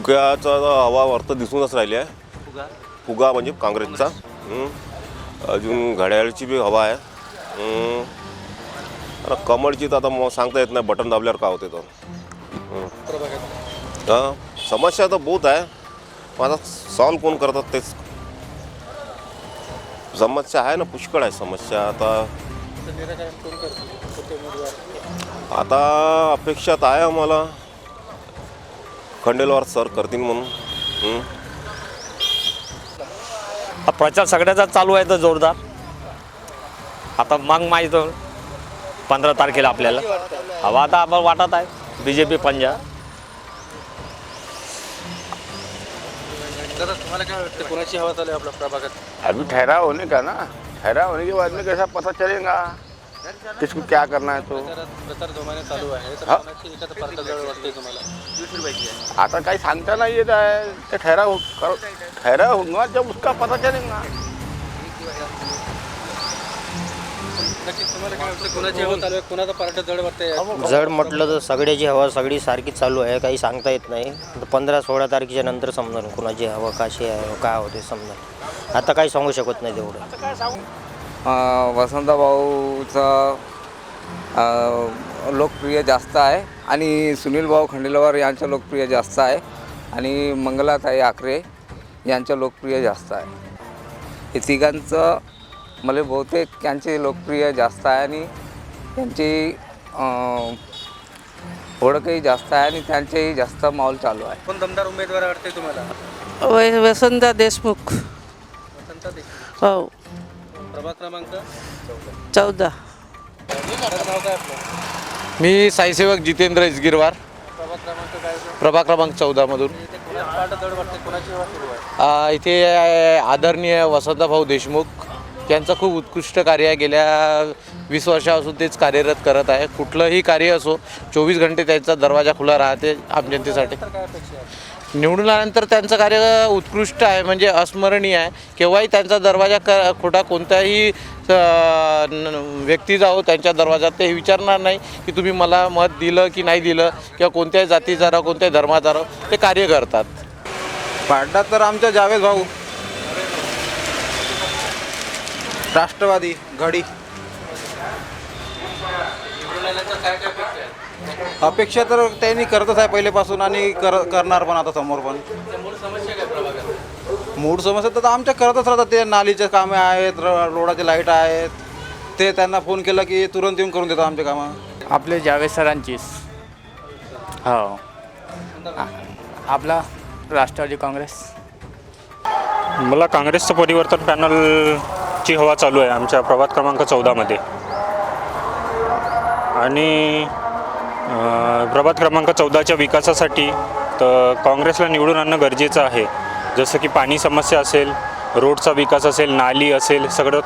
फुग्याचा हवा अर्थ दिसूनच राहिली आहे. फुगा म्हणजे काँग्रेसचा. अजून घड्याळची बी हवा आहे. आणि कमळची तर आता मग सांगता येत नाही, बटन दाबल्यावर का होते तर. हां, समस्या तर बहुत आहे, पण आता सॉल्व कोण करतात तेच. समस्या आहे ना, पुष्कळ आहे समस्या. आता अपेक्षात आहे आम्हाला खंडेलवाल सर करतील म्हणून. प्रचार सगळ्याचा चालू आहे तर जोरदार. आता मग माहीत 15 तारखेला आपल्याला हवा आता आपण वाटत आहे BJP पंजाब. तुम्हाला काय वाटतं, कोणाची हवा चालू आहे आपल्या प्रभागात? अभी ठहराव होने का ना, ठहराव होने के बाद में कैसा पता चलेगा किसको क्या करना है. तो प्रचार जोमाने चालू आहे, तर कोणाची एखादा पार्ट जवळ वाटते तुम्हाला? आता काही सांगता नाही येत आहे. ते ठहराव होगा जब उसका पता चलेगा. नक्कीच तुम्हाला काय वाटतं, कोणाची हवा चालू आहे, कोणाचा पार्ट जवळ वाटते? जड म्हटलं तर सगळ्याची हवा सगळी सारखी चालू आहे, काही सांगता येत नाही. 15-16 तारखेच्या नंतर समजा कोणाची हवा कशी आहे, काय होते समजा. आता काही सांगू शकत नाही तेवढं. वसंतभाऊचा लोकप्रिय जास्त आहे आणि सुनील भाऊ खंडेलवाल यांचं लोकप्रिय जास्त आहे आणि मंगलाताई आकरे यांचं लोकप्रिय जास्त आहे. हे तिघांचं मला बहुतेक त्यांचे लोकप्रिय जास्त आहे आणि त्यांची ओळखही जास्त आहे आणि त्यांचेही जास्त माहोल चालू आहे. कोण दमदार उमेदवार वाटते तुम्हाला? वसंता देशमुख. वसंता देशमुख. हो. प्रभाग क्रमांक 14. नाव काय आपलं? मी साईसेवक जितेंद्र इजगिरवार, प्रभाग क्रमांक काय? प्रभाग क्रमांक 14 मधून. इथे कोणाचं पार्ट जवळ वाटते, कोणाची हवा सुरू आहे? इथे आदरणीय वसंतभाऊ देशमुख यांचं खूप उत्कृष्ट कार्य आहे. गेल्या 20 वर्षापासून तेच कार्यरत करत आहे. कुठलंही कार्य असो 24 घंटे त्यांचा दरवाजा खुला राहते आम जनतेसाठी. तर काय अपेक्षा आहे? निवडून आल्यानंतर त्यांचं कार्य उत्कृष्ट आहे, म्हणजे अस्मरणीय आहे. केव्हाही त्यांचा दरवाजा खोटा कोणताही व्यक्ती जाओ त्यांच्या दरवाजात ते विचारणार नाही की तुम्ही मला मत दिलं की नाही दिलं किंवा कोणत्याही जातीचा राहो कोणत्याही धर्माचा राहो, ते कार्य करतात. पाडला तर आमच्या जावेद भाऊ, राष्ट्रवादी घडी. काय काय अपेक्षा आहे? अपेक्षा तर त्यांनी करतच आहे पहिलेपासून आणि करणार पण आता समोर पण. मूळ समस्या काय प्रभागात? मूळ समस्या तर आमच्या करतच राहतात. ते नालीचे कामे आहेत, रोडाचे लाईट आहेत, ते त्यांना फोन केला की तुरंत येऊन करून देतात आमचे कामं. आपले जावेद सरांचीच. हो, आपला राष्ट्रवादी काँग्रेस. मला काँग्रेसचं परिवर्तन पॅनलची हवा चालू आहे आमच्या प्रभाग क्रमांक 14 मध्ये. आणि प्रभाग क्रमांक 14च्या विकासासाठी तर काँग्रेसला निवडून आणणं गरजेचं आहे. जसं की पाणी समस्या असेल, रोडचा विकास असेल, नाली असेल, सगळं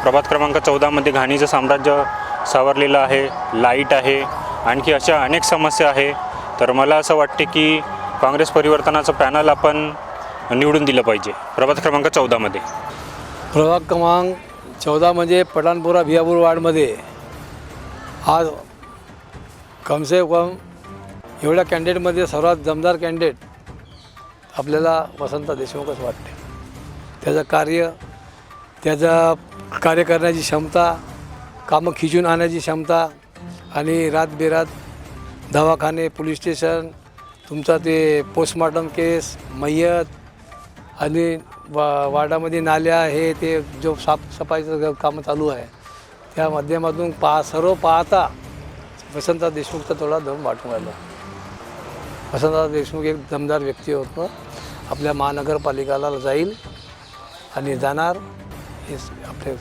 प्रभाग क्रमांक 14 मध्ये घाणीचं साम्राज्य सावरलेलं आहे. लाईट आहे, आणखी अशा अनेक समस्या आहे. तर मला असं वाटते की काँग्रेस परिवर्तनाचं पॅनल आपण निवडून दिलं पाहिजे प्रभाग क्रमांक 14 मध्ये. प्रभाग क्रमांक 14 म्हणजे पठाणपुरा भियापूर वार्डमध्ये आज कमसे कम एवढ्या कॅन्डिडेटमध्ये सर्वात दमदार कॅन्डिडेट आपल्याला वसंत देशमुखच वाटते. त्याचं कार्य करण्याची क्षमता, कामं खिचून आणण्याची क्षमता आणि रातबेरात दवाखाने, पोलीस स्टेशन, तुमचा ते पोस्टमॉर्टम केस, मय्यत आणि वार्डामध्ये नाल्या हे ते जो साफसफाईचं कामं चालू आहे त्या माध्यमातून सर्व पाहता वसंतराव देशमुखचा थोडा दम वाटून राहिला. वसंतराव देशमुख एक दमदार व्यक्ती होतं. आपल्या महानगरपालिकेला जाईल आणि जाणार हे आपले